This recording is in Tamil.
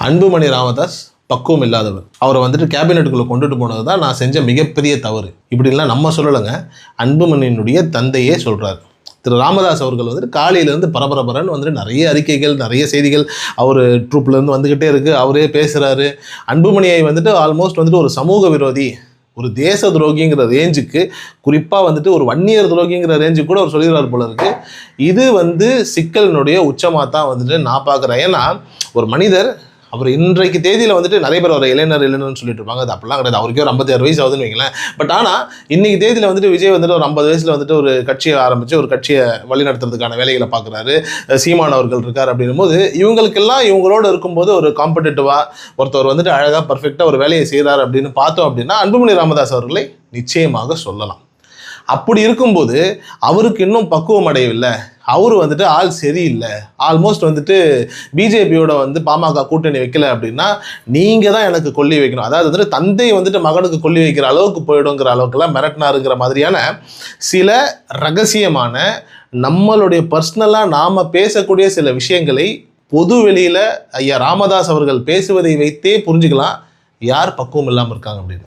அன்புமணி ராமதாஸ் பக்குவம் இல்லாதவர். அவரை வந்துட்டு கேபினெட்டுக்குள்ளே கொண்டுட்டு போனது தான் நான் செஞ்ச மிகப்பெரிய தவறு. இப்படிலாம் நம்ம சொல்லலைங்க, அன்புமணியினுடைய தந்தையே சொல்கிறார். திரு ராமதாஸ் அவர்கள் வந்துட்டு காலையிலேருந்து பரபரன்னு வந்துட்டு நிறைய அறிக்கைகள், நிறைய செய்திகள் அவர் ட்ரூப்லேருந்து வந்துக்கிட்டே இருக்குது. அவரே பேசுகிறாரு. அன்புமணியை வந்துட்டு ஆல்மோஸ்ட் வந்துட்டு ஒரு சமூக விரோதி, ஒரு தேச துரோகிங்கிற ரேஞ்சுக்கு, குறிப்பாக வந்துட்டு ஒரு வன்னியர் துரோகிங்கிற ரேஞ்சுக்கு கூட அவர் சொல்லிடுறாரு போல இருக்குது. இது வந்து சிக்கலினுடைய உச்சமாக தான் வந்துட்டு நான் பார்க்குறேன். ஏன்னா ஒரு மனிதர், அவர் இன்றைக்கு தேதியில் வந்துட்டு நிறைய பேர் ஒரு இளைஞர்னு சொல்லிட்டு இருப்பாங்க. அது அப்படிலாம் கிடையாது. அவருக்கே ஒரு 56 வயசு ஆகுதுன்னு வைங்களேன். பட் ஆனால் இன்னைக்கு தேதியில் வந்துட்டு விஜய் வந்துட்டு ஒரு 50 வயசில் வந்துட்டு ஒரு கட்சியை ஆரம்பித்து ஒரு கட்சியை வழிநடத்துறதுக்கான வேலைகளை பார்க்குறாரு. சீமான் அவர்கள் இருக்கார். அப்படின்னும் போது இவங்களுக்கெல்லாம் இவங்களோடு இருக்கும்போது ஒரு காம்படிட்டிவாக ஒருத்தர் வந்துட்டு அழகாக பர்ஃபெக்டாக ஒரு வேலையை செய்கிறார் அப்படின்னு பார்த்தோம் அப்படின்னா அன்புமணி ராமதாஸ் அவர்களை நிச்சயமாக சொல்லலாம். அப்படி இருக்கும்போது அவருக்கு இன்னும் பக்குவம் அடையவில்லை, அவர் வந்துட்டு ஆள் சரியில்லை, ஆல்மோஸ்ட் வந்துட்டு பிஜேபியோட வந்து பாமக கூட்டணி வைக்கல அப்படின்னா நீங்கள் தான் எனக்கு கொல்லி வைக்கணும், அதாவது வந்துட்டு தந்தை வந்துட்டு மகனுக்கு கொல்லி வைக்கிற அளவுக்கு போயிடுங்கிற அளவுக்குலாம் மிரட்டினாருங்கிற மாதிரியான சில ரகசியமான நம்மளுடைய பர்சனலாக நாம் பேசக்கூடிய சில விஷயங்களை பொது வெளியில் ஐயா ராமதாஸ் அவர்கள் பேசுவதை வைத்தே புரிஞ்சுக்கலாம் யார் பக்குவம் இல்லாமல் இருக்காங்க அப்படின்னு.